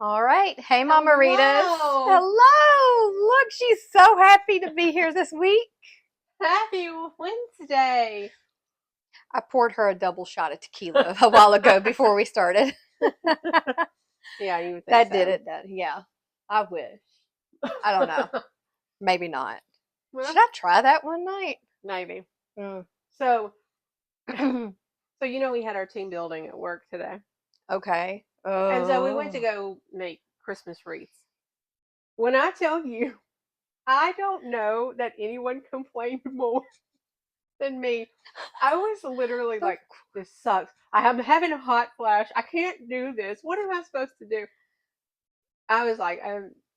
All right. Hey, Margaritas. Hello. Hello. Look, she's so happy to be here this week. Happy Wednesday. I poured her a double shot of tequila a while ago before we started. Yeah, you would think That did so. it. Yeah. I wish. I don't know. Maybe not. Well, Should I try that one night? maybe. Mm. So, we had our team building at work today. Okay. And so we went to Oh. go make Christmas wreaths. When I tell you, I don't know that anyone complained more than me. I was literally Of like, this sucks. I am having a hot flash. I can't do this. What am I supposed to do? I was like,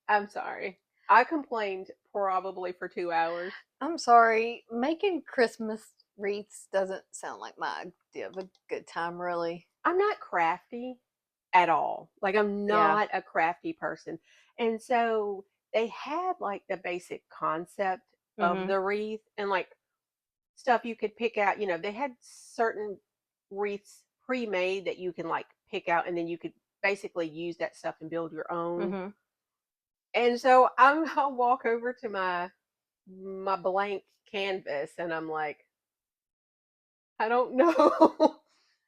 I'm sorry. I complained probably for 2 hours. I'm sorry. Making Christmas wreaths doesn't sound like my idea of a good time, really. I'm not crafty at all. Like I'm Yeah. not a crafty person. And so they had like the basic concept of Mm-hmm. the wreath and like stuff you could pick out. They had certain wreaths pre-made that you can like pick out and then you could basically use that stuff and build your own. Mm-hmm. And so I'll walk over to my blank canvas and I'm like, I don't know.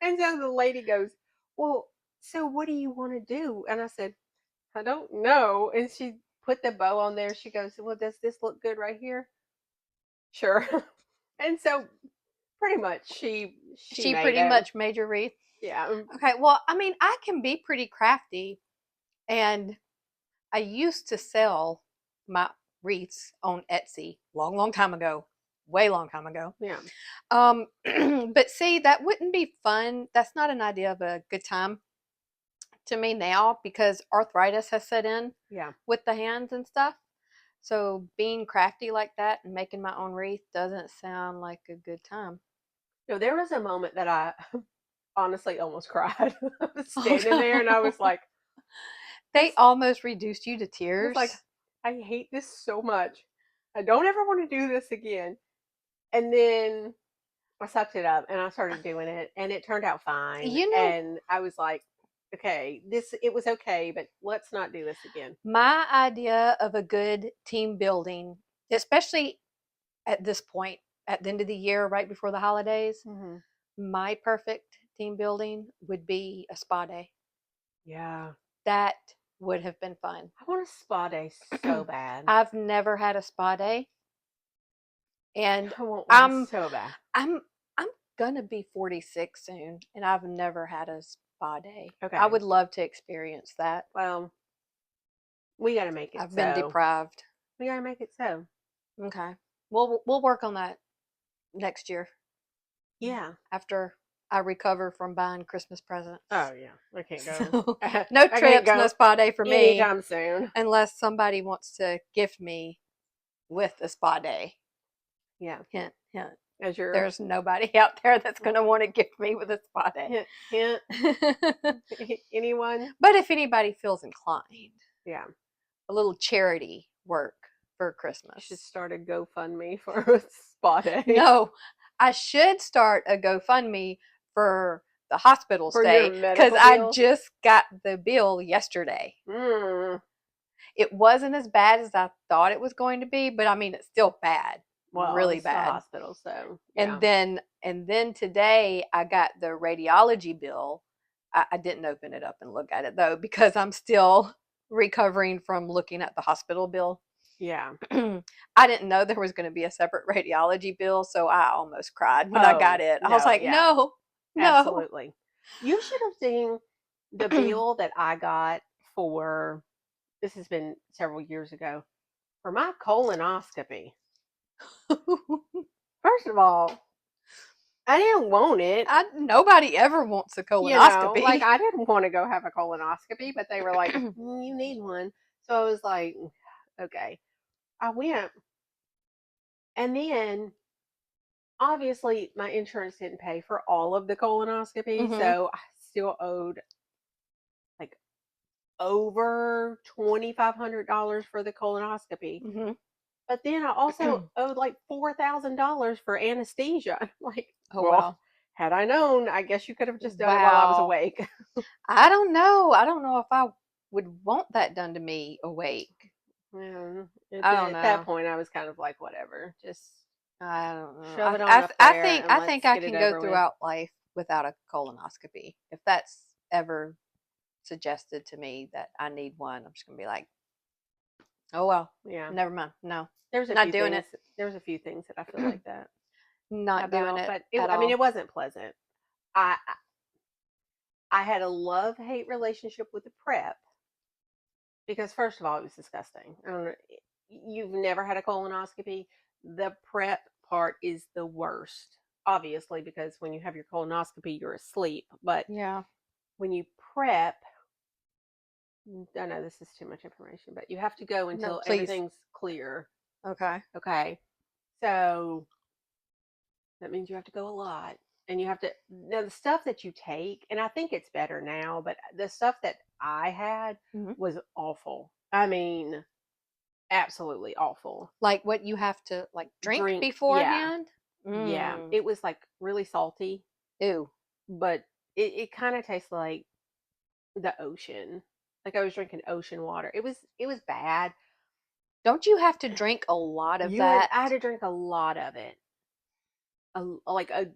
And so the lady goes, well, so what do you want to do? And I said, I don't know. And she put the bow on there. She goes, well, does this look good right here? Sure. And so pretty much she She made pretty it. much made your wreath. Yeah. Okay, well, I mean, I can be pretty crafty, and I used to sell my wreaths on Etsy long, long time ago, way long time ago. Yeah. But see, that wouldn't be fun. That's not an idea of a good time to me now because arthritis has set in Yeah. with the hands and stuff. So being crafty like that and making my own wreath doesn't sound like a good time. No, there was a moment that I honestly almost cried. I was Oh standing there and I was no. like, this They almost reduced you to I was like, tears. I hate this so much. I don't ever want to do this again. And then I sucked it up and I started doing it and it turned out fine. You know, And I was like, okay, it was okay, but let's not do this again. my idea of a good team building, especially at this point, at the end of the year, right before the holidays, Mm-hmm. my perfect team building would be a spa day. Yeah. That would have been fun. I want a spa day so bad. I've never had a spa day, and I want one I'm so bad. I'm I'm gonna be 46 soon, and I've never had a spa day. I Okay. would love to experience that. Well, we got to make it I've been so. deprived. We got to make it so. Okay. We'll work on that next year Yeah. after I recover from buying Christmas presents. Oh, yeah. I can't go. So I no can't trips, no go spa day for me anytime soon. unless somebody wants to gift me with a spa day. Yeah. Hint, hint. As your There's nobody out there that's going to want to gift me with a spa day. hint, hint, anyone? But if anybody feels inclined, Yeah. a little charity work for You should Christmas. start a GoFundMe for a spa day No, I should start a GoFundMe for the hospital for your stay because medical I bills. just got the bill yesterday. Mm. It wasn't as bad as I thought it was going to be, but I mean, it's still bad, Well, really it's the bad. hospital, so And yeah. then today I got the radiology bill. I didn't open it up and look at it though because I'm still recovering from looking at the hospital bill. Yeah. I didn't know there was going to be a separate radiology bill, so I almost cried when I got Oh, it. I was no, like, yeah. no, no. Absolutely. You should have seen the bill that I got for this has been several years ago for my colonoscopy. First of all, I didn't want it. Nobody ever wants a Like colonoscopy. I didn't want to go have a colonoscopy, but they were like, You need one." So I was like, "Okay." I went, and then obviously my insurance didn't pay for all of the colonoscopy, Hmm. so I still owed like over $2,500 for the colonoscopy. Hmm. But then I also owed like $4,000 for anesthesia. Like, Oh well, wow, had I known, I guess you could have just done it while I was wow. awake. I don't know. I don't know if I would want that done to me awake. Yeah. I don't At that know. point, I was kind of like, whatever, just I don't know. shove it on up there and I let's think I get it can go over with. throughout life without a colonoscopy. If that's ever suggested to me that I need one, I'm just gonna be like, oh well, Yeah. never mind. No, There's a not few doing things. it. There's a few things that I feel like that Not doing about, it but at I mean, all. it wasn't pleasant. I had a love hate relationship with the prep because first of all, it was disgusting. I don't know. You've never had a colonoscopy. The prep part is the worst, obviously, because when you have your colonoscopy, you're asleep. But Yeah. when you prep, I know this is too much information, but you have to go No, until please. everything's clear. Okay. Okay. So that means you have to go a lot. And you have to, now the stuff that you take, and I think it's better now, but the stuff that I had Hmm. was awful. I mean, absolutely awful. Like what you have to like drink Drink, yeah, beforehand. yeah. Mm. It was like really salty, Ew. but it kind of tastes like the ocean. Like I was drinking ocean water. It was bad. Don't you have to drink a lot of that? I had to drink a lot of it. Like a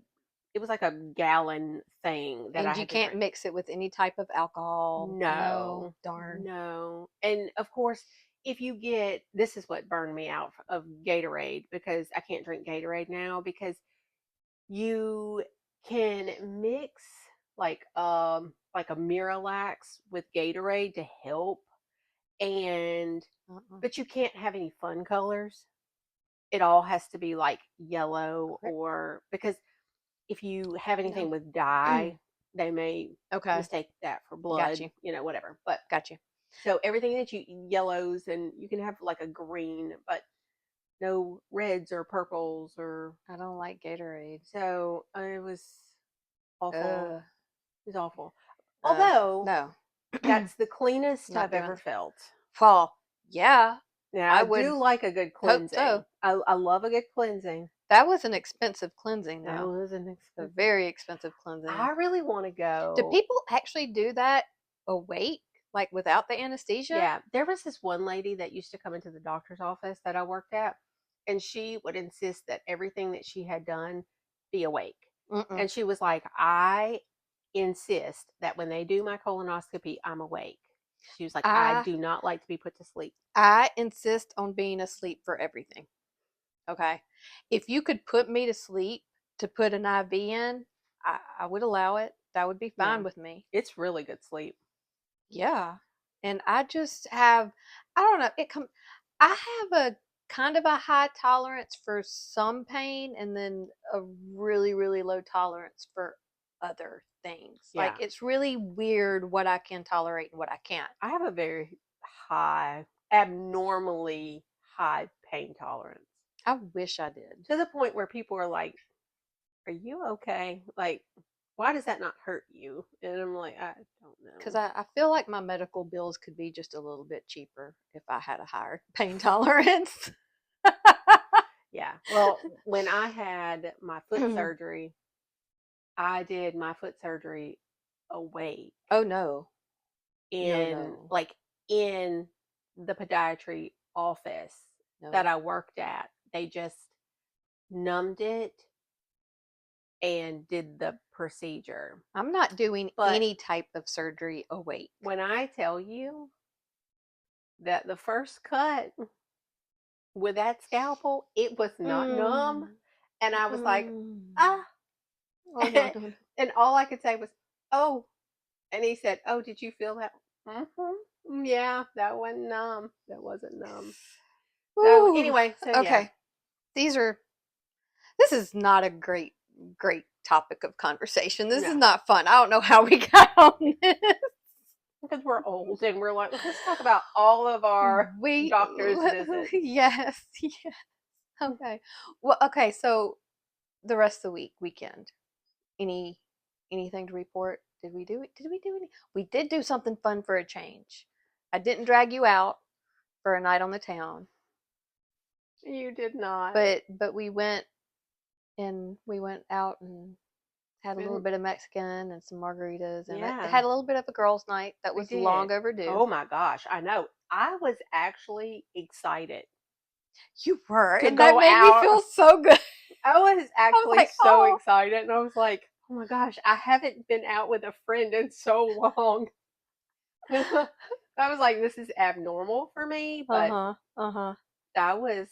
it was like a gallon thing that I And you had to can't drink. mix it with any type of alcohol. No, No, darn. no. And of course, if you get this is what burned me out of Gatorade because I can't drink Gatorade now because you can mix like a Miralax with Gatorade to help and Uh-uh. but you can't have any fun colors. It all has to be like yellow Okay. or because if you have No. anything with dye, they may Okay. mistake that for Got blood, you. whatever. But Got you. so everything that you yellows and you can have like a green, but no reds or purples or I don't like Gatorade. so it was awful. Ugh. It was awful. Although No. that's the cleanest Not I've doing ever it. felt. Well, yeah, Yeah, I I would do like a good hope cleansing. so. I love a good cleansing. That was an expensive cleansing, That though. was an A expensive. very expensive cleansing. I really want to Do go. people actually do that awake, like without the anesthesia? Yeah, there was this one lady that used to come into the doctor's office that I worked at, and she would insist that everything that she had done be awake. Mm-mm. And she was like, I insist that when they do my colonoscopy, I'm awake. She was like, I I do not like to be put to sleep. I insist on being asleep for everything. Okay. If you could put me to sleep to put an IV in, I would allow it. That would be Yeah, fine with me. it's really good sleep. Yeah. And I just have, I don't know, I have a kind of a high tolerance for some pain and then a really, really low tolerance for other things. Like Yeah, it's really weird what I can tolerate and what I can't. I have a very high, abnormally high pain tolerance I wish I did. to the point where people are like, are you okay? Like, why does that not hurt you? And I'm like, I don't Because know. I feel like my medical bills could be just a little bit cheaper if I had a higher pain tolerance. Yeah. Well, when I had my foot surgery, I did my foot surgery awake Oh no. No, in no. like in the podiatry office that No. I worked at. They just numbed it and did the procedure. I'm not doing But any type of surgery awake. when I tell you that the first cut with that scalpel, it was not numb. Mm. And I was like, Mm. ah. Oh no, no, no. And all I could say was, oh. And he said, oh, did you feel that? Mm-hmm. Yeah, that wasn't numb. That wasn't numb. So Whew. anyway, so yeah. Okay. These are, this is not a great topic of conversation. This is No. not fun. I don't know how we got on this. Because we're old and we're like, let's talk about all of our We, doctor's visits. yes, yes. Okay. Well, okay. So the rest of the weekend, any, anything to report? Did we do it? Did we do any? We did do something fun for a change. I didn't drag you out for a night on the town, You did not. but we went and we went out and Had a little And bit of Mexican and some margaritas, and it yeah, had a little bit of a girls' night that we was long did. overdue. Oh my gosh, I know. I was actually excited You were, to and that go made me out. feel so good. I was I was actually like, so oh, excited, and I was like, "Oh my gosh, I haven't been out with a friend in so long." I was like, "This is abnormal for me," uh but huh, uh huh. I was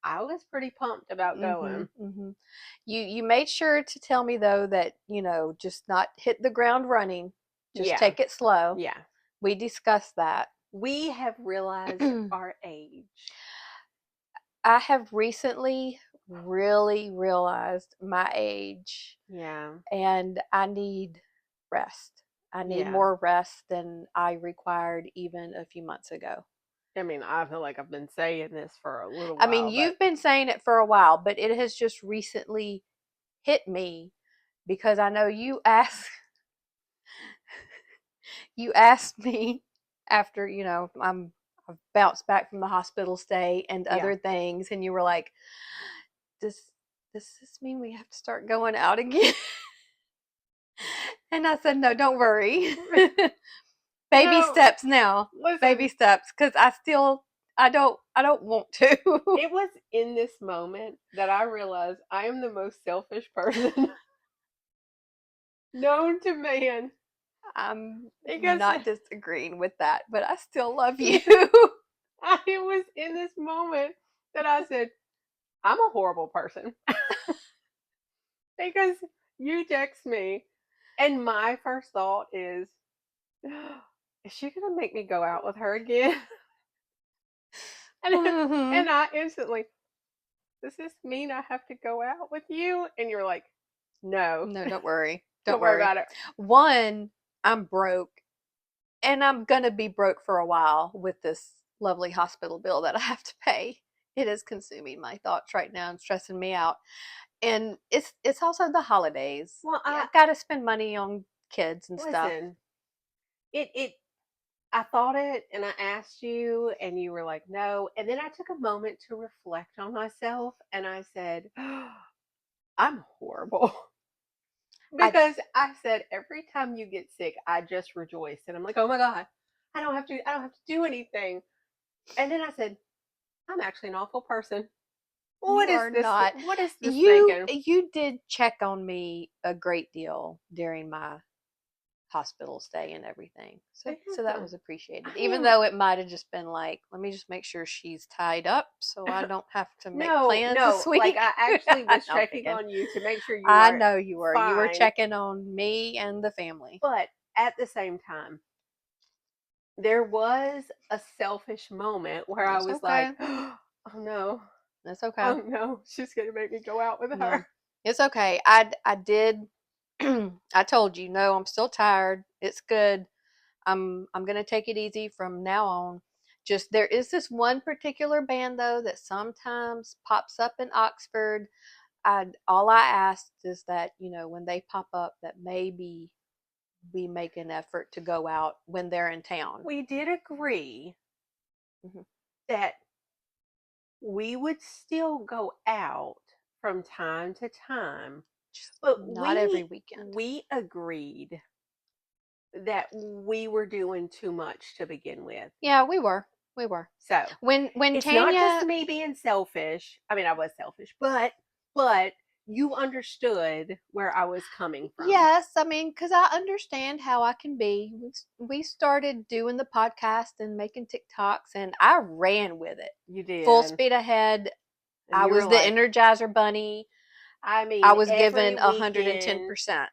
I was pretty pumped about Mm-hmm. going. Mm-hmm. You made sure to tell me though that just not hit the ground running. Just Yeah, take it slow. yeah. We discussed that. We have realized our age. I have recently really realized my age, Yeah, and I need rest. I need yeah. more rest than I required even a few months ago. I mean, I feel like I've been saying this for a little I mean, while, but you've been saying it for a while, but it has just recently hit me because I know you asked me after, I've bounced back from the hospital stay and yeah. other things, and you were like, does does this mean we have to start going out again? And I said, no, don't worry. Baby No, steps now. Baby listen, steps, because I don't want to. it was in this moment that I realized I am the most selfish person known to man I'm because not disagreeing with that, but I still love you. it was in this moment that I said, I'm a horrible person because you text me, and my first thought is she gonna make me go out with her again? and Hmm. and I instantly, does this mean I have to go out with you? And you're like, no, No, don't worry. don't Don't worry worry. about it. One, I'm broke, and I'm going to be broke for a while with this lovely hospital bill that I have to pay. It is consuming my thoughts right now and stressing me out. And it's also the holidays. Well, Yeah, I I've got to spend money on kids and stuff. listen. It I thought it, and I asked you, and you were like, no. And then I took a moment to reflect on myself, and I said, I'm horrible. I Because I said every time you get sick, I just rejoice, and I'm like, oh my god, I don't have to do anything. And then I said, I'm actually an awful person. You are not. What is this You thinking? you did check on me a great deal during my hospital stay and everything. So that Yeah, was appreciated. I Even am. though it might have just been like, let me just make sure she's tied up so I don't have to make No, plans no, this like week. I actually No, was I'm checking picking. on you to make sure you I are know you were. You were fine, checking on me and the family. but at the same time, there was a selfish moment where I That's was okay. like, oh no, That's okay. oh no, she's gonna make me go out with No, her. it's okay. I did. I told you, no, I'm still tired. It's good. I'm gonna take it easy from now on. Just there is this one particular band though that sometimes pops up in Oxford. All I asked is that when they pop up, that maybe we make an effort to go out when they're in town. We did agree Hmm. that we would still go out from time to time, Just but not every weekend. we agreed that we were doing too much to begin with. Yeah, we were. We were. So When it's not just Tanya. me being selfish. I mean, I was selfish, but you understood where I was coming from. Yes, I mean, because I understand how I can be. We started doing the podcast and making TikToks, and I ran with it You full did, speed ahead. and I you were was the like, Energizer Bunny. I I mean, was given 110%.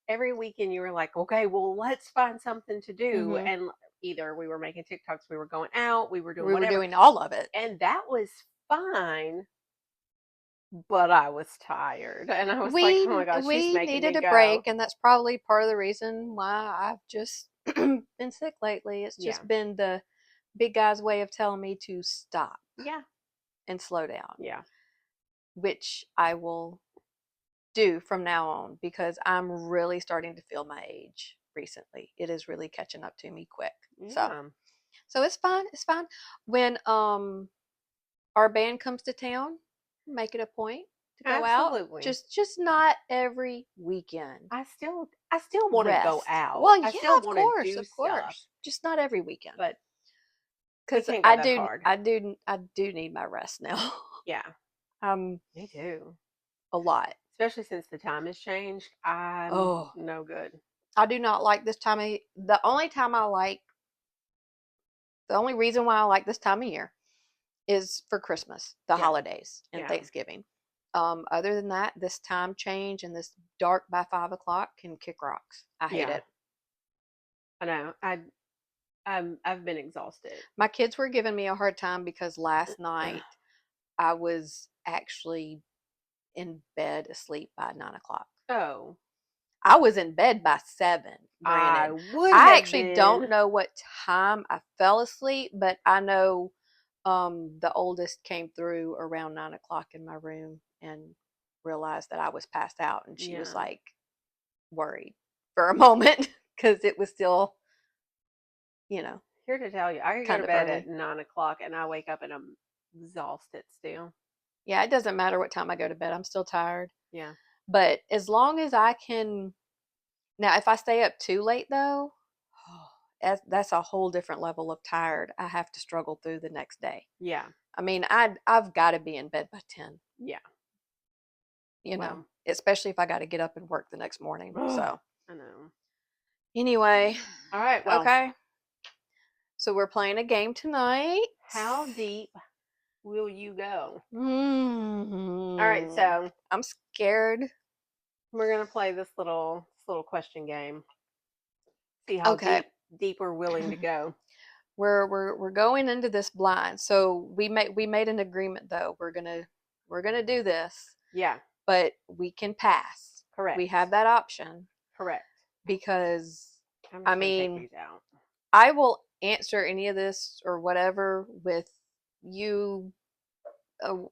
every weekend you were like, okay, well, let's find something to do, Hmm. and either we were making TikToks, we were going out, we were doing We were whatever, doing all of it. and that was fine. But I was tired, and I was like, oh my We god, she's we making needed me a go. break, and that's probably part of the reason why I've just been sick lately. It's Yeah, just been the big guy's way of telling me to stop yeah, and slow down, yeah. which I will do from now on because I'm really starting to feel my age recently. It is really catching up to me quick. So Yeah. so it's fine. It's fine. When our band comes to town, make it a point to go out. Absolutely. Just not every weekend. I still want to go Rest. out. Well, I yeah, still of want to course, do of stuff, course. Just not every weekend. but we Because can't go that hard. I do need my rest now. Yeah, um, me too. a lot. Especially since the time has changed. I'm Oh, no good. I do not like this time of. The only time I like, the only reason why I like this time of year is for Christmas, the Yeah, holidays, and yeah. Thanksgiving. Other than that, this time change and this dark by 5 o'clock can kick rocks. I hate Yeah, it. I know. I've been exhausted. My kids were giving me a hard time because last night I was actually in bed asleep by 9 o'clock. Oh, I was in bed by 7, I granted. would I have actually don't been. know what time I fell asleep, but I know the oldest came through around 9 o'clock in my room and realized that I was passed out, and she was Yeah. like worried for a moment because it was still, you know, Here to tell you, I could go kind to of bed at early. 9 o'clock and I wake up and I'm exhausted still. Yeah, it doesn't matter what time I go to bed, I'm still tired. Yeah. But as long as I can, now if I stay up too late though, that's a whole different level of tired. I have to struggle through the next day. Yeah. I mean, I've got to be in bed by 10, Yeah. you know, Well, especially if I got to get up and work the next morning. ugh, So, I know. anyway, All right. Well, okay. So we're playing a game tonight. how deep will you go? All right. Hmm. So I'm scared. we're gonna play this little question game. See how Okay. deep we're willing to go. We're going into this blind. So we made an agreement though. We're gonna do this, Yeah. but we can pass. We Correct. have that option Correct. because I'm I just gonna take mean, these out. I will answer any of this or whatever with you,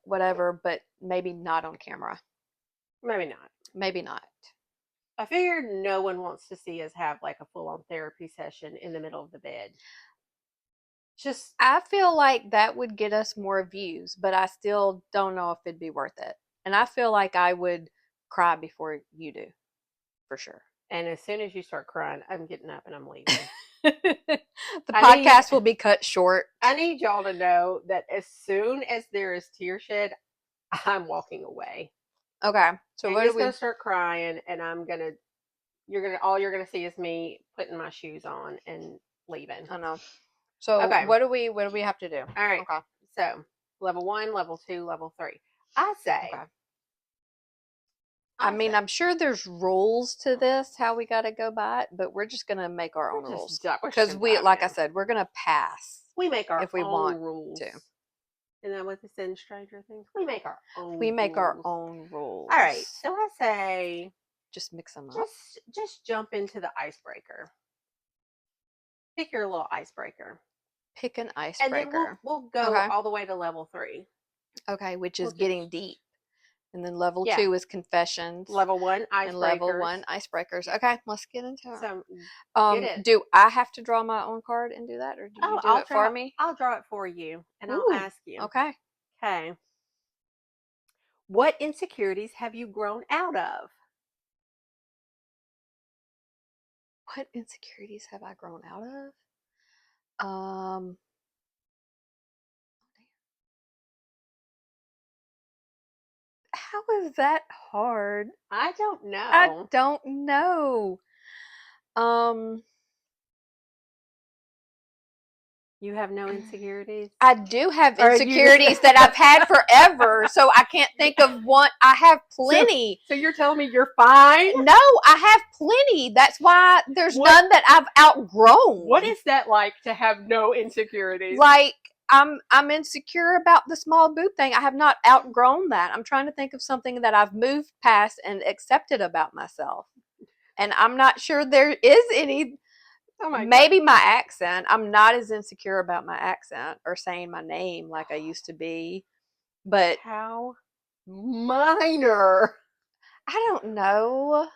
whatever, but maybe not on camera. Maybe not. Maybe not. I figured no one wants to see us have like a full on therapy session in the middle of the bed. Just, I feel like that would get us more views, but I still don't know if it'd be worth it. And I feel like I would cry before you do, for sure. and as soon as you start crying, I'm getting up and I'm leaving. The I need podcast will be cut short. I need y'all to know that as soon as there is tear shed, I'm walking away. Okay. So what do Anya's gonna we start crying, and you're gonna see is me putting my shoes on and leaving. I don't know. So Okay, what do we have to do? all right. Okay. So level 1, level 2, level 3. I say, Okay. I I mean, say, I'm sure there's rules to this, how we got to go by it, but we're just going to make our own rules. we're just Because gonna we, dive like I in. said, we're going to pass We make our if we own want rules. to. And then with this in Stranger Things, we make our We own make our rules. own rules. All right. So I say, Just mix them up. just jump into the icebreaker. Pick your little icebreaker, Pick an and then we'll icebreaker. we'll go Okay. all the way to level 3. Okay, which We'll is just getting deep. And then level yeah. 2 is confessions. Level 1 And level icebreakers. 1 icebreakers. Okay, let's get into it. So get it. Do I have to draw my own card and do that, or do you Oh, do it for me? I'll draw it for you, and I'll Ooh, ask you. okay. Okay. What insecurities have you grown out of? What insecurities have I grown out of? How is that hard? I don't I know. don't know. Um, You have no insecurities? I do have Or you just insecurities that I've had forever, so I can't think of one. I have so, plenty. so you're telling me you're fine? No, I have plenty. That's why there's What none that I've outgrown. what is that like to have no insecurities? Like I'm insecure about the small boob thing. I have not outgrown that. I'm trying to think of something that I've moved past and accepted about myself. And I'm not sure there is any. Oh my god. Maybe my accent. I'm not as insecure about my accent or saying my name like I used to be. But How minor. I don't know.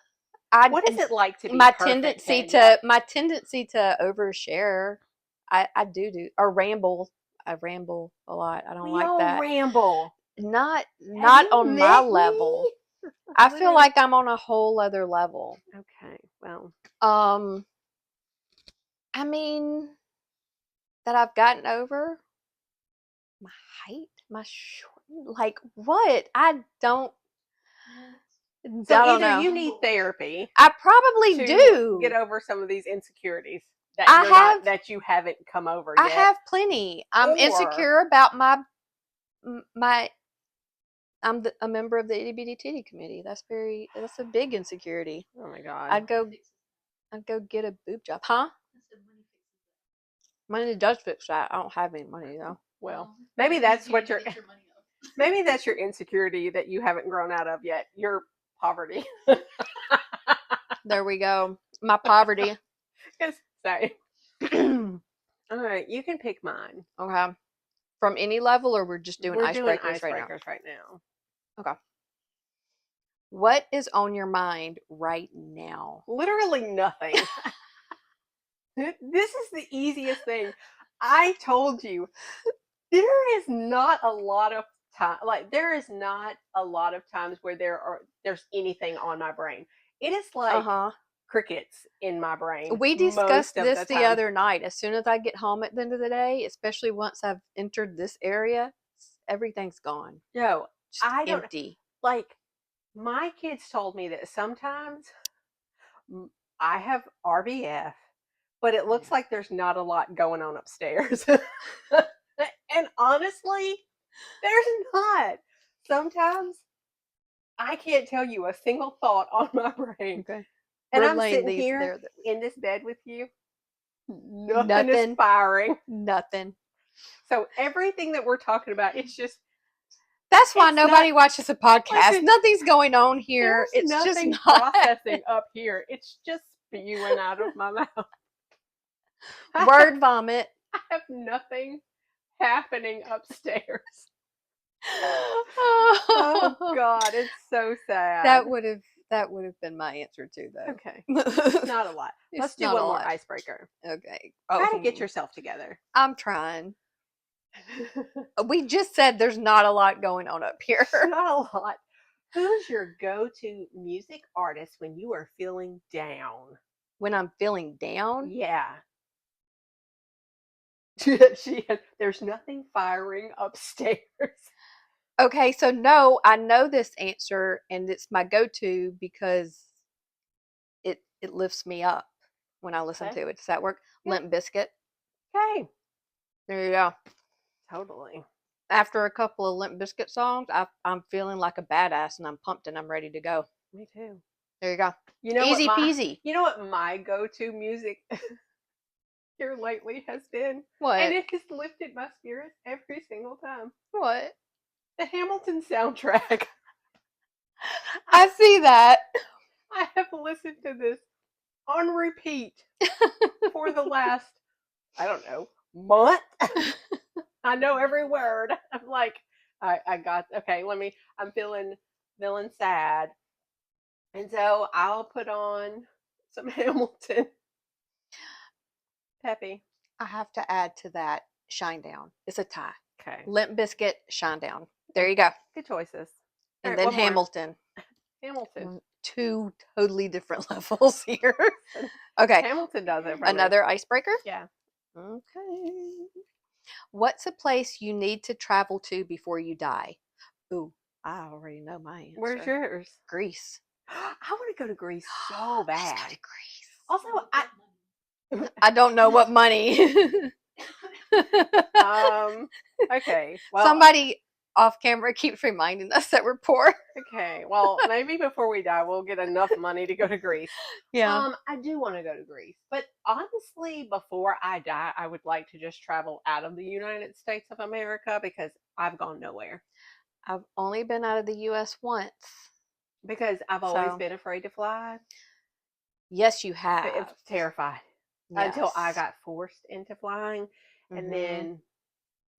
I What is it like to be my perfect, tendency Tanya? to overshare. I do or ramble. I ramble a lot. I don't We like all that. ramble. not on my met level. me? I feel Literally. like I'm on a whole other level. Okay, well, Um, I mean that I've gotten over my height, my short, like what? I so don't either know. you need therapy I probably to get do. over some of these insecurities that I have that you haven't come over I yet, have plenty. I'm or insecure about my a member of the itty bitty titty committee. That's a big insecurity. oh my god, I'd go I'd go get a boob job. Huh? Money does fix that. I don't have any money though. well, maybe that's what you're. Maybe that's your insecurity that you haven't grown out of yet. Your poverty. There we go. My poverty. Yes, sorry. Okay. All right, you can pick mine. From any level, or we're just doing We're doing icebreakers right now? icebreakers right now. Okay. What is on your mind right now? Literally nothing. This is the easiest thing. I told you there is not a lot of time. Like there is not a lot of times where there's anything on my brain. It is Uh like huh. crickets in my brain We most discussed of this the the time. other night. As soon as I get home at the end of the day, especially once I've entered this area, everything's gone. No, Just I don't empty. like my kids told me that sometimes I have RBF, but it looks Yeah. like there's not a lot going on upstairs. And honestly, there's not. Sometimes I can't tell you a single thought on my brain. Okay. And We're I'm laying sitting these here there. in this bed with you. Nothing is Nothing. firing. Nothing. So everything that we're talking about, it's just, That's why it's not, nobody watches a podcast. listen, Nothing's going on here. there's It's just nothing not processing up here. It's just spewing out of my mouth. word vomit. I have nothing happening upstairs. Oh God, it's so sad. That would have that would have been my answer too, though. Okay, it's not a lot. Let's It's do not a one more lot. icebreaker. Okay. Try to Oh, get yourself together. I'm trying. We just said there's not a lot going on up here. Not a lot. Who's your go-to music artist when you are feeling down? When I'm feeling down, Yeah. There's nothing firing upstairs. okay, so no, I know this answer and it's my go-to because it lifts me up when I listen Okay. to it. Does that work? Yeah. Limp Biscuit. Okay. There you go. Totally. After a couple of Limp Biscuit songs, I'm feeling like a badass and I'm pumped and I'm ready to go. Me too. There you go. You know what Easy my peasy. you know what my go-to music here lately has been? And What? it has lifted my spirits every single time. What? The Hamilton soundtrack. I see that. I have listened to this on repeat for the last, I don't know, month. I know every word. I'm like, I got, okay, I'm feeling sad. And so I'll put on some Hamilton. Peppy. I have to add to that Shinedown. It's a tie. Okay. Limp Biscuit, Shinedown. There you go. Good choices. And All right, then one more. Hamilton. Hamilton. Two totally different levels here. Okay. Hamilton does it for Another icebreaker? me. Yeah. Okay. What's a place you need to travel to before you die? Ooh, I already know my answer. Where's yours? Greece. I want to go to Greece so bad. Let's go to Greece. Also, I don't know what money. okay. Well, Somebody off camera keeps reminding us that we're poor. okay. Well, maybe before we die, we'll get enough money to go to Greece. Yeah. I do want to go to Greece, but honestly, before I die, I would like to just travel out of the United States of America because I've gone nowhere. I've only been out of the US once. Because I've always been afraid to fly. Yes, you have. It's terrified. Yes. Until I got forced into flying. And then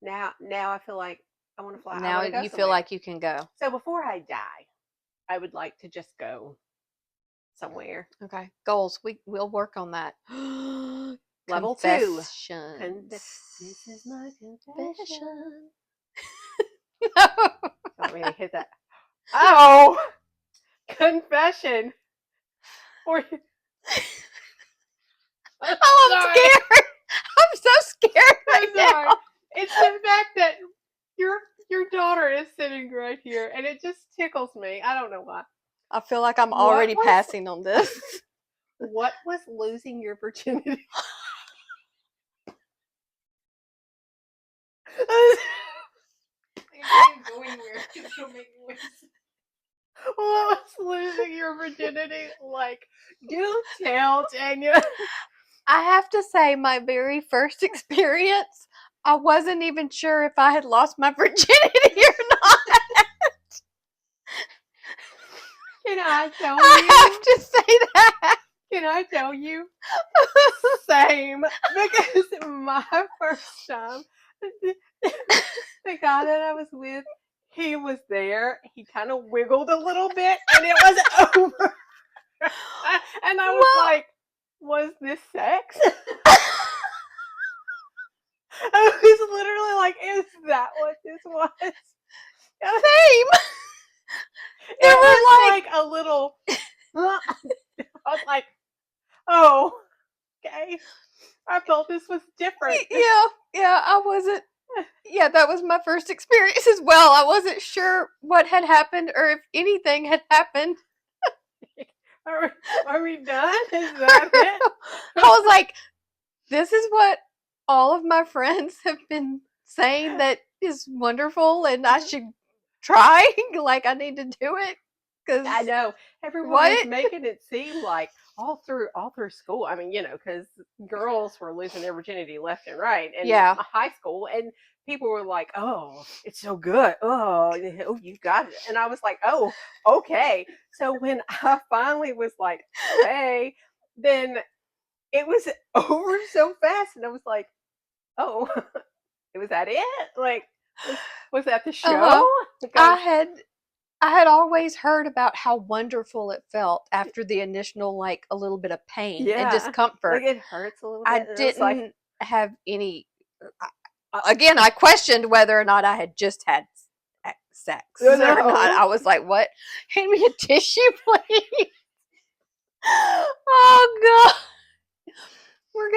now I feel like I want to fly. Now you feel like you can go. So before I die, I would like to just go somewhere. Okay. Goals. We'll work on that. Level 2. This is my confession. No. want me to hit that? Oh, confession. Or I'm Oh, I'm sorry. scared. I'm so scared right I'm sorry. now. It's the fact that your daughter is sitting right here, and it just tickles me. I don't know why. I feel like I'm What already was passing on this. what was losing your virginity? I can't go anywhere because it'll make noise. What was losing your virginity like? Do tell, Tanya. I have to say, my very first experience, I wasn't even sure if I had lost my virginity or not. Can I tell I have you? to say that. Can I tell you? Same. Because my first time, the guy that I was with, he was there. He kind of wiggled a little bit, and it was over. And I was Well, like, was this sex? I was literally like, is that what this was? same. There It was were like, like a little, I was like, oh, okay. I felt this was different. yeah, I wasn't, yeah, that was my first experience as well. I wasn't sure what had happened or if anything had happened. Are we done? Is that I it? was like, this is what all of my friends have been saying that is wonderful and I should try. Like, I need to do it. Because I know everyone was what? making it seem like all through school. I mean, because girls were losing their virginity left and right in Yeah. high school, and people were like, "Oh, it's so good. Oh, you got it." And I was like, "Oh, okay." So when I finally was like, "Hey," then it was over so fast, and I was like, "Oh, was that it? Like, was that the Uh show?" huh. Because I had I had always heard about how wonderful it felt after the initial, like, a little bit of pain and yeah, like discomfort. it hurts a little I bit, and it was like, didn't have any. Again, I questioned whether or not I had just had sex "Oh, or not. no." I was like, "What? Hand me a tissue, please." Oh god. We're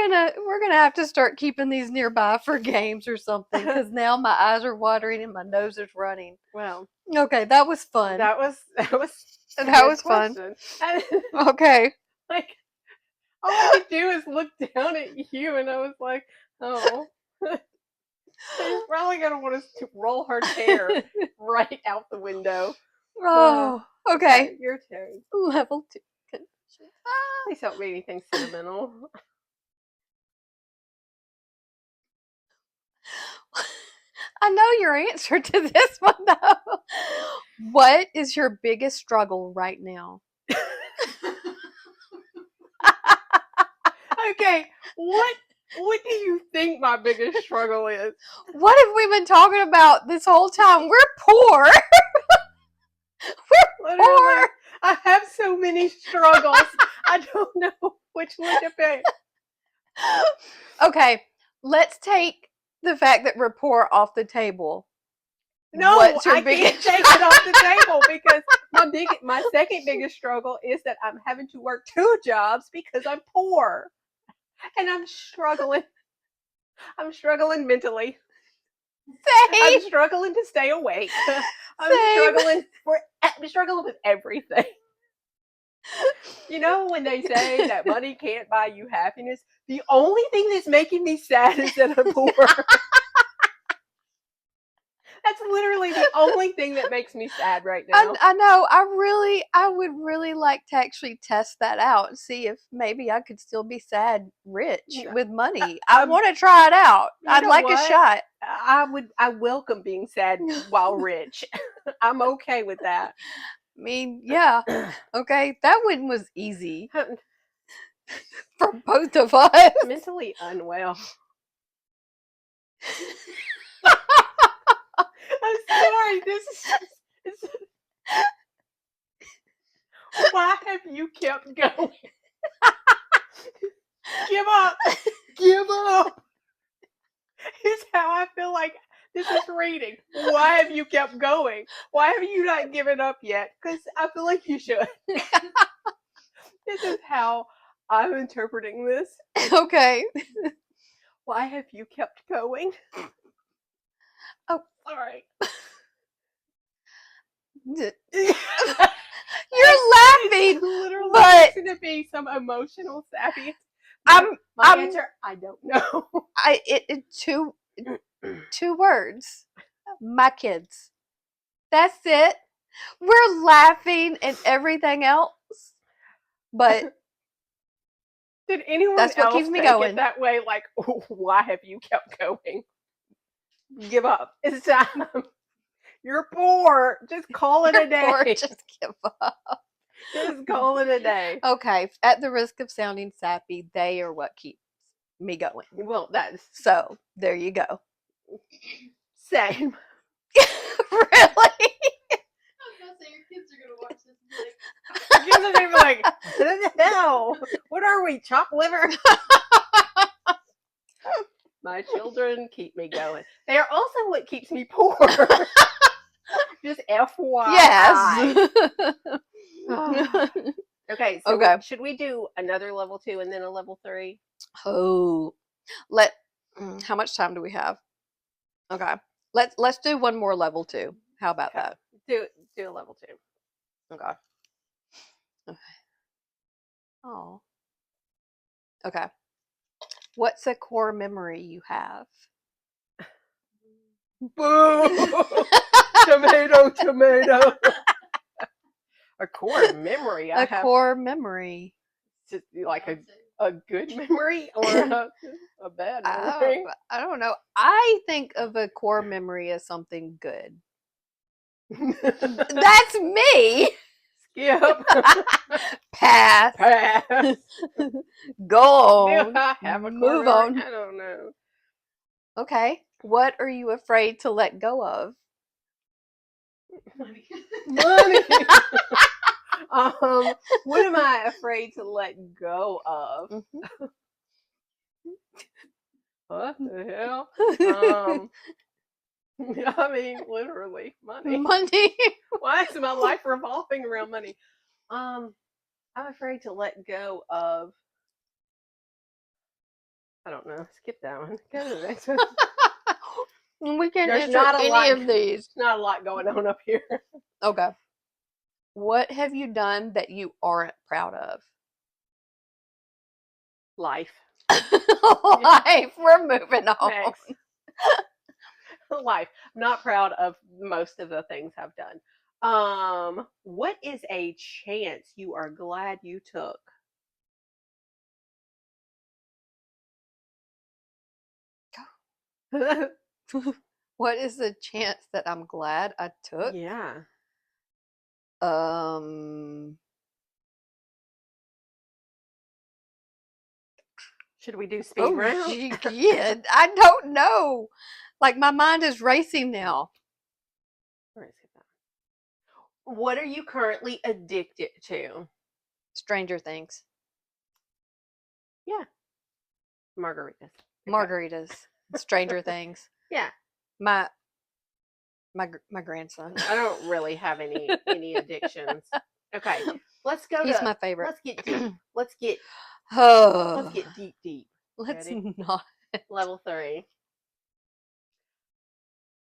gonna have to start keeping these nearby for games or something because now my eyes are watering and my nose is running. Well, Okay, that was fun. that was a That good was fun. question. And Okay. like all I could do is look down at you, and I was like, "Oh." She's probably gonna want us to roll her chair right out the window. Oh, okay. Okay, your turn. Level 2 confession. Please don't be anything sentimental. I know your answer to this one though. What is your biggest struggle right now? Okay, what do you think my biggest struggle is? What have we been talking about this whole time? We're poor. We're Literally, poor. I have so many struggles. I don't know which one to pick. Okay, let's take the fact that we're poor off the table. No, What's your I can't biggest? take it off the table because my second biggest struggle is that I'm having to work two jobs because I'm poor. And I'm struggling. I'm struggling mentally. I'm Same. struggling to stay awake. I'm Same. struggling with everything. You know when they say that money can't buy you happiness? The only thing that's making me sad is that I'm poor. That's literally the only thing that makes me sad right now. I know. I would really like to actually test that out and see if maybe I could still be sad rich with money. I I'm, want to try it out. you I'd know like a what? shot. I welcome being sad while rich. I'm okay with that. I mean, yeah. Okay, that one was easy for both of us. Mentally unwell. I'm sorry. Why have you kept going? Give up. Give up. It's how I feel like This is reading. Why have you kept going? Why have you not given up yet? Because I feel like you should. This is how I'm interpreting this. Okay. Why have you kept going? Oh, Sorry. you're It's laughing, literally but fixing to be some emotional sappy. I'm My answer, I don't know. it two words. My kids. That's it. We're laughing and everything else, but Did anyone that's what else keeps me take it going. that way? Like, why have you kept going? Give up. It's time. You're poor. Just call it You're a poor, day. just give up. Just call it a day. Okay, at the risk of sounding sappy, they are what keeps me going. Well, that's So there you go. same. Really? I was gonna say your kids are gonna watch this and be like, Kids are gonna be like, what the hell? What are we, chopped liver? My children keep me going. They are also what keeps me poor. Just FYI. Yes. Okay, so Okay. should we do another level 2 and then a level 3? Oh, how much time do we have? Okay. Let's do one more level 2. How about Okay. that? Do a level 2. Okay. Oh. Okay. What's a core memory you have? Boo! Tomato, tomato. A core memory I A have. core memory. Just like I would say, a good memory or a bad memory. I don't know. I think of a core memory as something good. That's me. Skip. Pass. Pass. Go on. Do I have a core Move memory? on. I don't know. Okay. What are you afraid to let go of? money. Money. What am I afraid to let go of? Mhm. What the hell? I mean, literally, money. Money. Why is my life revolving around money? I'm afraid to let go of. I don't know. Skip that one. Go to the next one. We can There's answer not a any lot. of these. Not a lot going on up here. Okay. What have you done that you aren't proud of? Life. Life. We're moving on. Next. Life. I'm not proud of most of the things I've done. What is a chance you are glad you took? What is the chance that I'm glad I took? Yeah. Should we do speed Oh, round? yeah. I don't know. Like my mind is racing now. Where is it? What are you currently addicted to? Stranger Things. Yeah. Margaritas. Okay. Margaritas. Stranger Things. Yeah. My my grandson. I don't really have any addictions. Okay. Let's go He's to my favorite. let's get deep. Let's get Oh, deep. let's Ready? not. Level 3.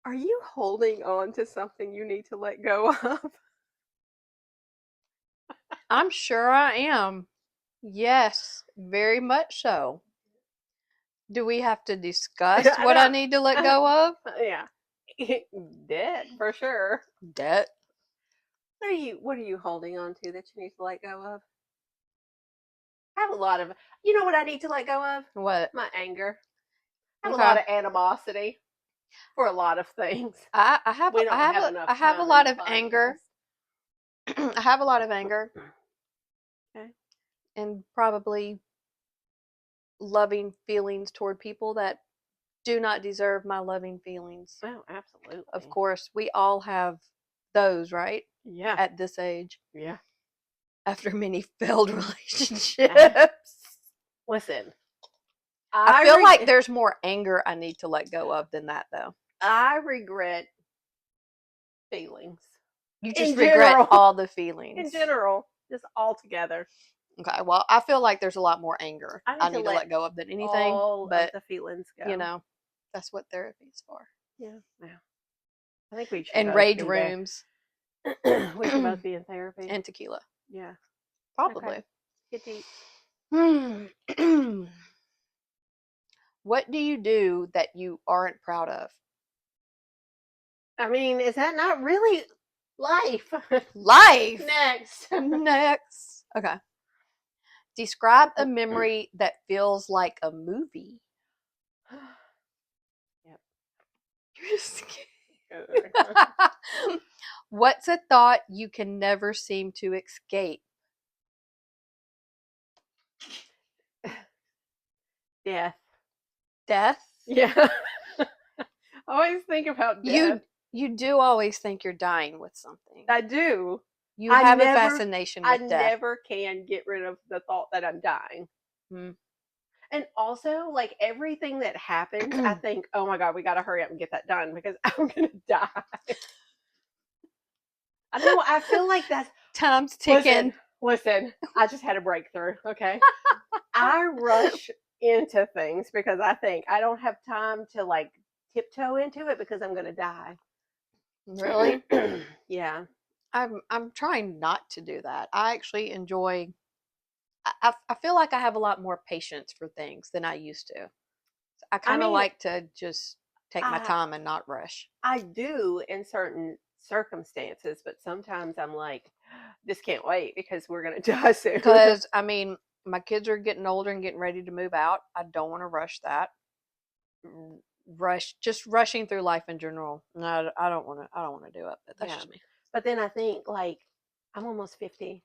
Are you holding on to something you need to let go of? I'm sure I am. Yes, very much so. Do we have to discuss I what I don't. need to let go of? Yeah. Debt for sure. Debt. What are you holding on to that you need to let go of? I have a lot of you know what I need to let go of? What? My anger. I have a lot Okay. of animosity for a lot of things. I have We don't have enough I have a time in lot the of anger. podcast. I have a lot of anger Okay. and probably loving feelings toward people that do not deserve my loving feelings. Oh, Of absolutely. course, we all have those, right? Yeah. At this age, Yeah. after many failed relationships. Listen, I feel like there's more anger I need to let go of than that, though. I regret feelings You in just regret general. all the In feelings. general, just all together. Okay, well, I feel like there's a lot more anger I I need to need to let let go of than anything, all of but the feelings go. you know, that's what therapy's for. Yeah. Yeah. I think we should And both rage be there. rooms We should both be in therapy. and tequila, Yeah. probably. Get deep. What do you do that you aren't proud of? I mean, is that not really life? Life. Next. Next. Okay. Describe a memory that feels like a movie. Yep. You're just kidding. What's a thought you can never seem to escape? Death. Death? Yeah. I always think about death. You do always think you're dying with something. I do. You I have a never- fascination I with death. never can get rid of the thought that I'm dying. Hmm. And also, like everything that happens, I think, oh my God, we got to hurry up and get that done because I'm going to die. I know, I feel like that's. Time's ticking. Listen, I just had a breakthrough, okay? I rush into things because I think I don't have time to like tiptoe into it because I'm going to die. Really? Yeah. I'm trying not to do that. I actually enjoy. I feel like I have a lot more patience for things than I used to. I kind of mean, like to just take my time and not rush. I do in certain circumstances, but sometimes I'm like, this can't wait because we're going to die soon. Because I mean, my kids are getting older and getting ready to move out. I don't want to rush that. Just rushing through life in general. No, I don't want to. I don't want to do it. But that's just me. But then I think like I'm almost 50.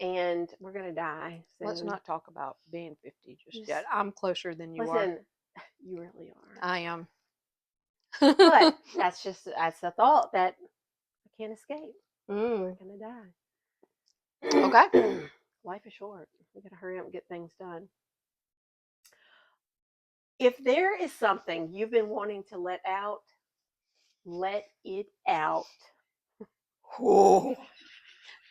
And we're gonna die soon. Let's not talk about being 50 just yet. I'm closer than you are. Listen, you really are. I am. But that's the thought that I can't escape. We're Mm. gonna die. Okay. Life is short. We gotta hurry up and get things done. If there is something you've been wanting to let out, let it out. Whoa.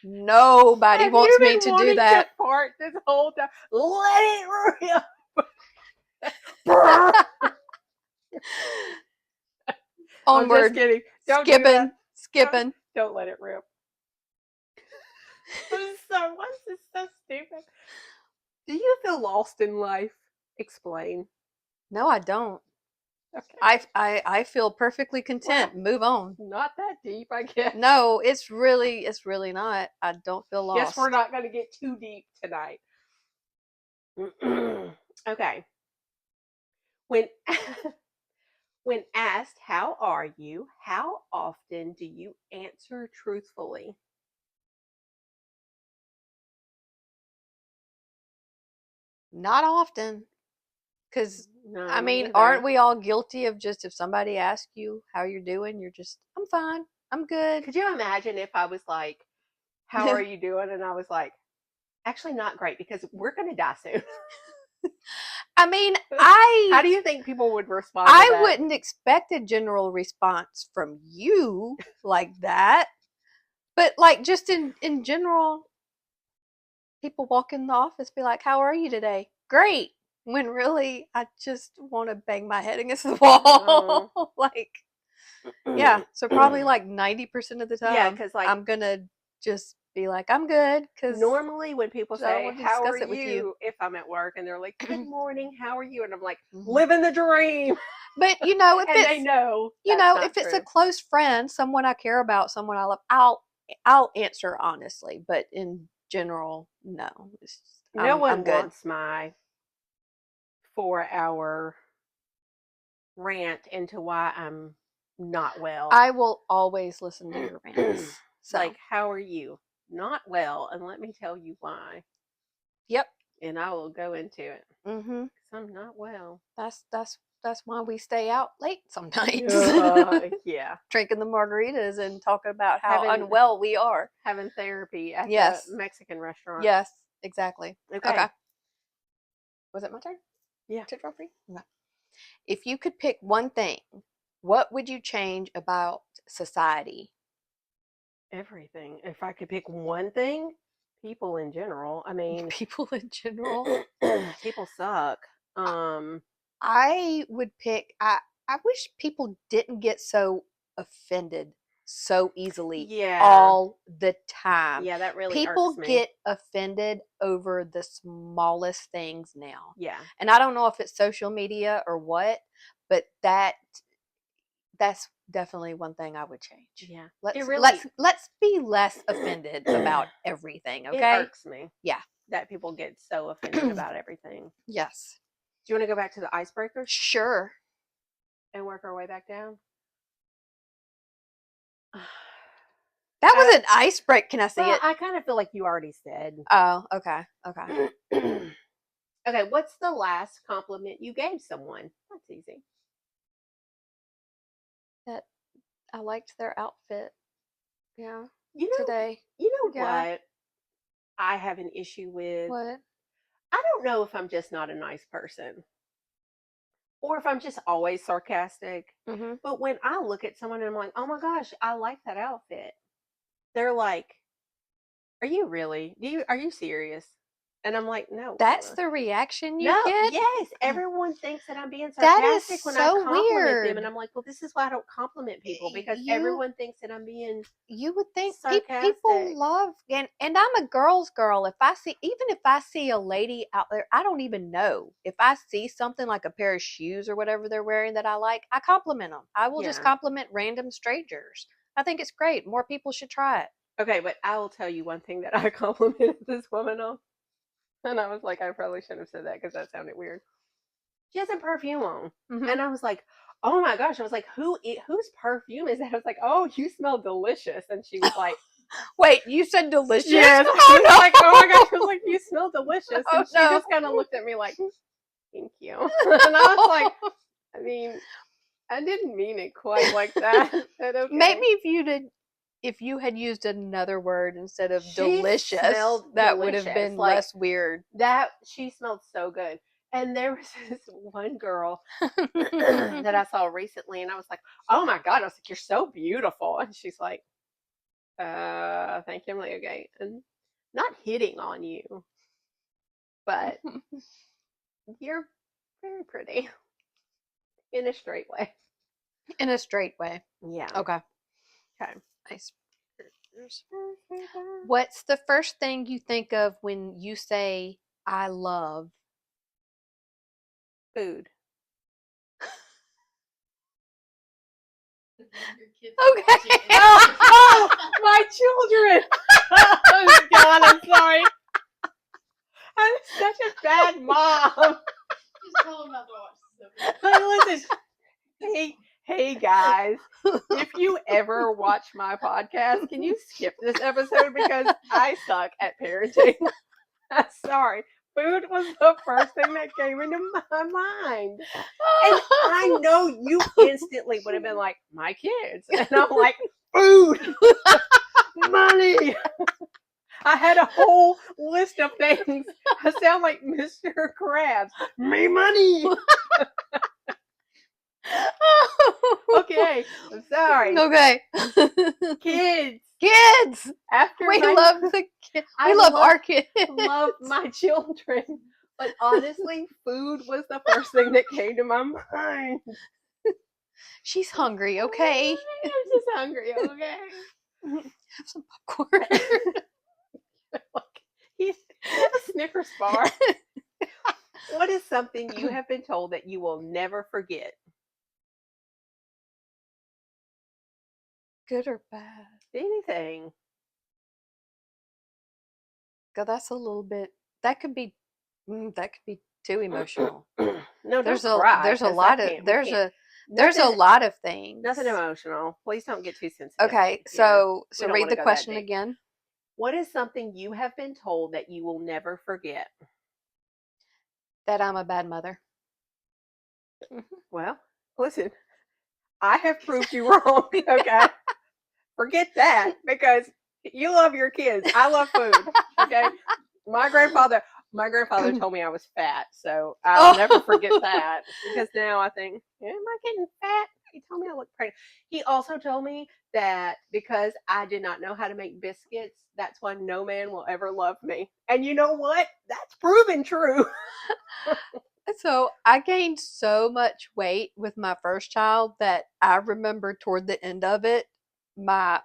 Nobody Have wants you me been to do wanting that. to fart this whole time? Let it rip. I'm just Onward. kidding. Don't do that. Skipping. Don't let it rip. This is so stupid. Do you feel lost in life? Explain. No, I don't. Okay. I feel perfectly content. Well, Move on. not that deep, I guess. No, it's really not. I don't feel lost. Guess we're not going to get too deep tonight. Okay. When when asked how are you, how often do you answer truthfully? Not often. Because, No, I me mean, neither. aren't we all guilty of just if somebody asks you how you're doing, you're just, I'm fine. I'm good. Could you imagine if I was like, how are you doing? And I was like, actually not great because we're going to die soon. I mean, How do you think people would respond to I that? wouldn't expect a general response from you like that. But like just in general, people walk in the office be like, "How are you today?" Great. When really I just want to bang my head against the wall. Like, yeah. So probably like 90% of the time, Yeah, because like I'm gonna just be like, "I'm good," because normally when people I don't say, want to how discuss are it with you. you? If I'm at work and they're like, good morning, how are you? And I'm like, Mhm. living the dream. But you know, if And it's they know, if it's a close friend, someone I care about, someone I love, I'll answer honestly. But in general, no. no one I'm good. wants my 4-hour rant into why I'm not well. I will always listen to your rants. So. Like, how are you? Not well, and let me tell you why. Yep. And I will go into it. Mm-hmm. Because I'm not well. That's why we stay out late some nights. Yeah. Drinking the margaritas and talking about how unwell we are. Having therapy at Yes. the Mexican restaurant. Yes, exactly. Okay. Was it my turn? Yeah. To draw free? Okay. If you could pick one thing, what would you change about society? Everything. If I could pick one thing, people in general. I mean, People in general. people suck. Um, I would pick I wish people didn't get so offended so easily yeah, all the time. yeah, that really irks People me. get offended over the smallest things now. Yeah, And I don't know if it's social media or what, but that's definitely one thing I would change. yeah. It Let's really let's be less offended about everything, it okay? irks me Yeah. that people get so offended about everything. Yes. Do you want to go back to the icebreakers Sure. and work our way back down? That uh, was an ice break. Can I see well, it? I kind of feel like you already said. Oh, okay. Okay. Okay, what's the last compliment you gave someone? That's easy. That I liked their outfit. Yeah. You know, Today. you know Yeah. what I have an issue with? What? I don't know if I'm just not a nice person or if I'm just always sarcastic. Mhm. But when I look at someone and I'm like, oh my gosh, I like that outfit, they're like, are you really? Are you serious? And I'm like, no. That's the reaction you No, get? yes, everyone thinks that I'm being That is sarcastic when I so compliment them, and weird. I'm like, well, this is why I don't compliment people because You everyone thinks that I'm being you would think people sarcastic. love and I'm a girl's girl. If I see even if I see a lady out there I don't even know. If I see something like a pair of shoes or whatever they're wearing that I like, I compliment them. I will just Yeah. compliment random strangers. I think it's great. More people should try it. Okay, but I will tell you one thing that I complimented this woman on, and I was like, I probably shouldn't have said that because that sounded weird. She has a perfume on, Mhm. and I was like, oh my gosh! I was like, whose perfume is that? I was like, oh, you smell delicious, and she was like, Wait, you said delicious? yes. I Oh was like, oh my gosh! I no. was like, you smell delicious, Oh and she no. just kind of looked at me like, thank you, and I was like, I mean, I didn't mean it quite like that, but Maybe okay. if you had used another word instead of She delicious, smelled that would have delicious, been like less weird. that. She smelled so good. And there was this one girl that I saw recently, and I was like, "Oh my god!" I was like, "You're so beautiful," and she's like, thank you." I'm like, "Okay," and not hitting on you, but you're very pretty in a straight way. In a straight way. Yeah. Okay. Okay. Nice. What's the first thing you think of when you say I love? Food. Your kids are watching Okay. Oh, my children! Oh God, I'm sorry. I'm such a bad mom. Just tell them not to watch this episode. Like, listen, hey guys, if you ever watch my podcast, can you skip this episode because I suck at parenting? I'm sorry. Food was the first thing that came into my mind. And I know you instantly would have been like, my kids. And I'm like, food, money. I had a whole list of things. I sound like Mr. Krabs. Me money. Okay, I'm sorry. Okay. Kids. Kids. After We my, love the kids. I We love our kids. love my children. But honestly, food was the first thing that came to my mind. She's hungry, okay? I'm just hungry, okay? Have some popcorn. Like, you have a Snickers bar. What is something you have been told that you will never forget? Good or bad? Anything. God, that's a little bit. That could be too emotional. No, don't cry There's a because I lot of can't. We can't. there's a Nothing. lot of things. Nothing emotional. Please don't get too sensitive. Okay, here. so We don't read wanna the go that question deep. again. What is something you have been told that you will never forget? That I'm a bad mother. Well, listen, I have proved you wrong. Okay, forget that because you love your kids. I love food. Okay, my grandfather. My grandfather told me I was fat, so I'll never forget that. Because now I think, am I getting fat? He told me I look pregnant. He also told me that because I did not know how to make biscuits, that's why no man will ever love me. And you know what? That's proven true. So I gained so much weight with my first child that I remember toward the end of it, my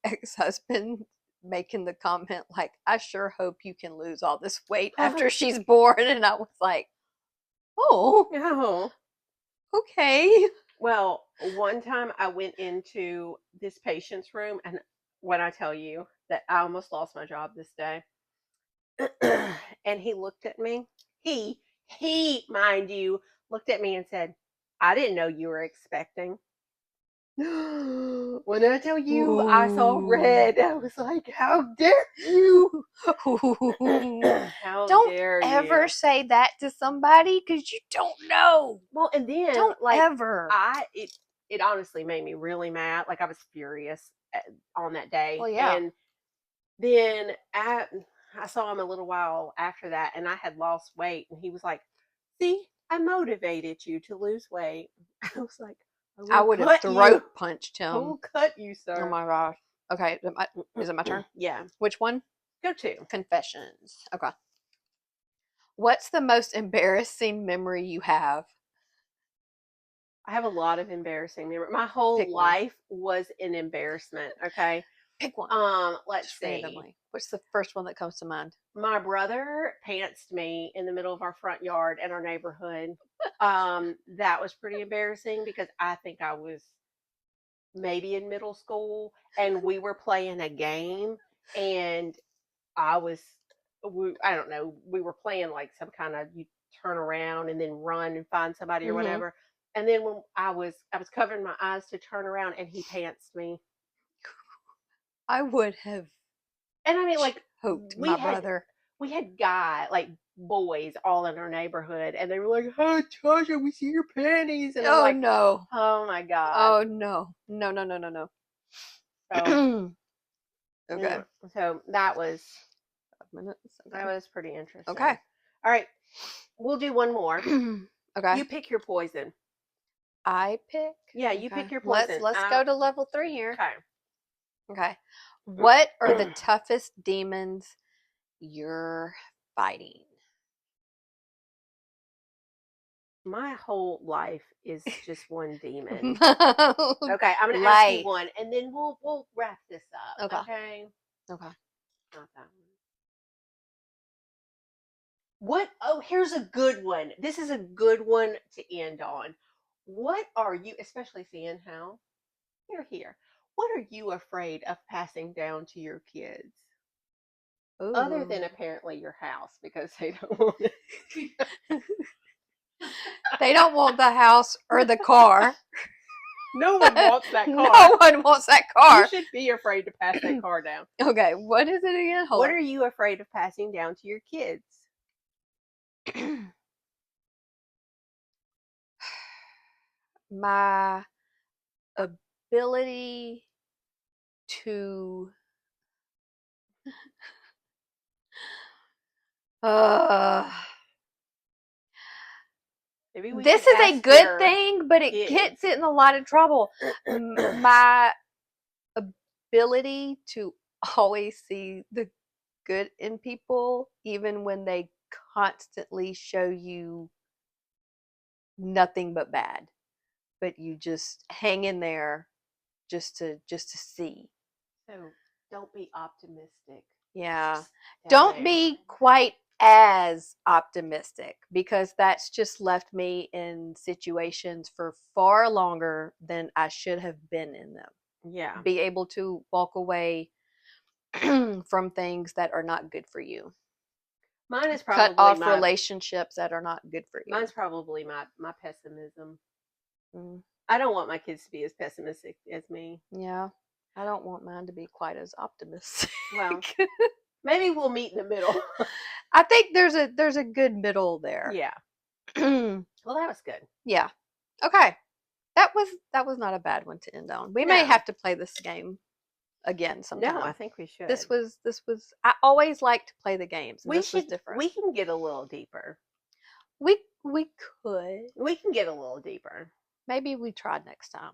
ex-husband making the comment like, "I sure hope you can lose all this weight after she's born," and I was like, "Oh, Oh. okay." Well, one time I went into this patient's room, and when I tell you that I almost lost my job this day, and he looked at me, mind you, looked at me and said, "I didn't know you were expecting." When I tell you I saw Ooh. red, I was like, "How dare you!" How Don't dare ever you? say that to somebody because you don't know. Well, and then Don't like ever. I it honestly made me really mad. Like I was furious on that Well, day, yeah. and then I saw him a little while after that, and I had lost weight, and he was like, "See, I motivated you to lose weight." I was like, "I I will would have cut you. throat punched I him. will cut you, Oh sir." my gosh. Okay, is it my turn? Yeah, Which one? go to. Confessions. Okay. What's the most embarrassing memory you have? I have a lot of embarrassing memory. My whole Pick one. life was an embarrassment. Okay. Pick one. Let's Just see. randomly. What's the first one that comes to mind? My brother pantsed me in the middle of our front yard in our neighborhood. That was pretty embarrassing because I think I was maybe in middle school and we were playing a game and I was I don't know, we were playing like some kind of you turn around and then run and find somebody or Mm-hmm. whatever. And then when I was covering my eyes to turn around and he pantsed me. I would have And I mean like choked we my had brother. like boys all in our neighborhood and they were like, "Oh, Tasha, we see your panties." And I'm Oh like, no. "Oh my God." Oh no. No, no, no, no, So no. Okay. anyway, so that was 5 minutes. Okay. that was pretty interesting. Okay. All right, we'll do one more. Okay. You pick your poison. I pick. Yeah, you Okay. pick your Let's poison. let's go to level 3 here. Okay. Okay. What are the toughest demons you're fighting? My whole life is just one demon. Life. Okay, I'm gonna ask you one, and then we'll wrap this up. Okay. Okay. Okay. Not that one. What? Oh, here's a good one. This is a good one to end on. What are you, especially seeing how you're here? What are you afraid of passing down to your kids? Other than Ooh. apparently your house, because they don't want it. They don't want the house or the car. No one wants that car. No one wants that You car. should be afraid to pass that car down. Okay, what is it again? Hold What on. are you afraid of passing down to your kids? My ability to uh Maybe we should this is a ask good your thing, but it kids. gets it in a lot of trouble. My ability to always see the good in people, even when they constantly show you nothing but bad, but you just hang in there just to see. So don't be optimistic. Yeah. Just Don't there. be quite as optimistic because that's just left me in situations for far longer than I should have been in them. Yeah. Be able to walk away from things that are not good for you. Mine is Cut probably off my relationships that are not good for you. mine's probably my pessimism. Mm, I don't want my kids to be as pessimistic as me. yeah. I don't want mine to be quite as optimistic. Well, maybe we'll meet in the middle. I think there's a good middle there. Yeah. Yeah. Well, that was good. Okay. That was not a bad one to end on. We may No. have to play this game again No, I sometime. think we should. This was I always like to play the games, and We this was should. different. We can get a little deeper. We could. We can get a little deeper. Maybe we tried next time.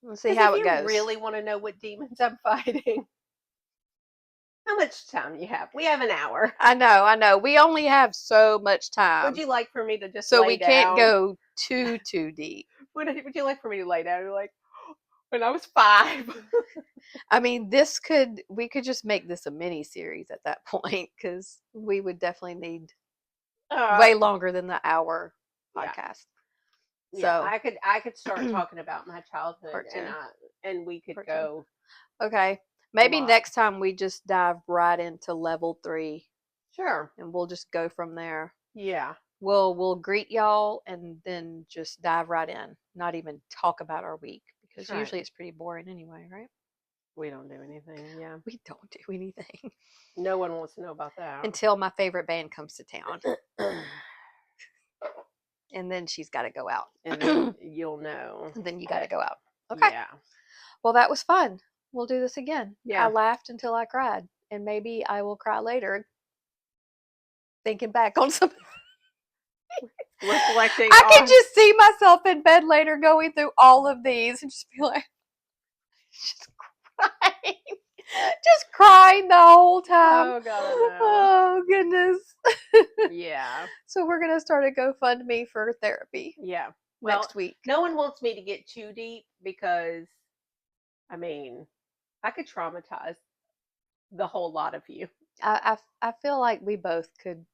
Let's see Because how if it you goes. really want to know what demons I'm fighting, how much time you have? We have an hour. I know. We only have so much time. Would you like for me to just so lay we down? can't go too deep. Would you like for me to lay down? You're like, when I was 5. I mean, we could just make this a mini series at that point because we would definitely need way longer than the hour Yeah. podcast. Yeah, So I could start talking about my childhood, Part two. and we could Part two. go. okay, maybe lot. next time we just dive right into level 3, Sure. and we'll just go from there. Yeah. We'll greet y'all and then just dive right in. Not even talk about our week because Right. usually it's pretty boring anyway, right? We don't do anything. Yeah. We don't do anything No one wants to know about that. until my favorite band comes to town. And then she's got to go out. And then you'll know. And then you got to go out. Okay. Yeah. Well, that was fun. We'll do this again. Yeah. I laughed until I cried. And maybe I will cry later thinking back on some. Reflecting. I can just see myself in bed later going through all of these and just be like, just crying. Just crying the whole time. Oh, God, I know. Oh, goodness. Yeah. So we're going to start a GoFundMe for therapy Yeah. Well, next week. no one wants me to get too deep because, I mean, I could traumatize the whole lot of you. I feel like we both could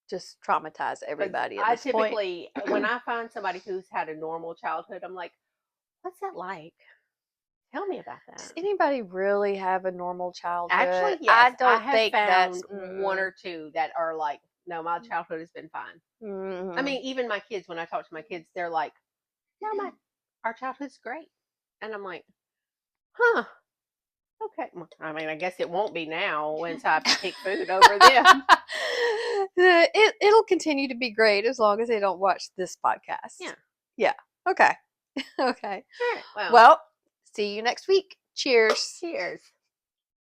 just traumatize 'Cause everybody at I this point. typically, when I find somebody who's had a normal childhood, I'm like, what's that like? Tell me about Does that. anybody really have a normal childhood? Actually, yes. I don't have think found that's one or two that are like, no, my childhood has been fine. I mean, even my kids, when I talk to my kids, they're like, no, our childhood's great. And I'm like, huh. Okay. Well, I mean, I guess it won't be now once I have to pick food over them. It'll continue to be great as long as they don't watch this podcast. Yeah. Okay. Okay. All right. Well, see you next week. Cheers. Cheers.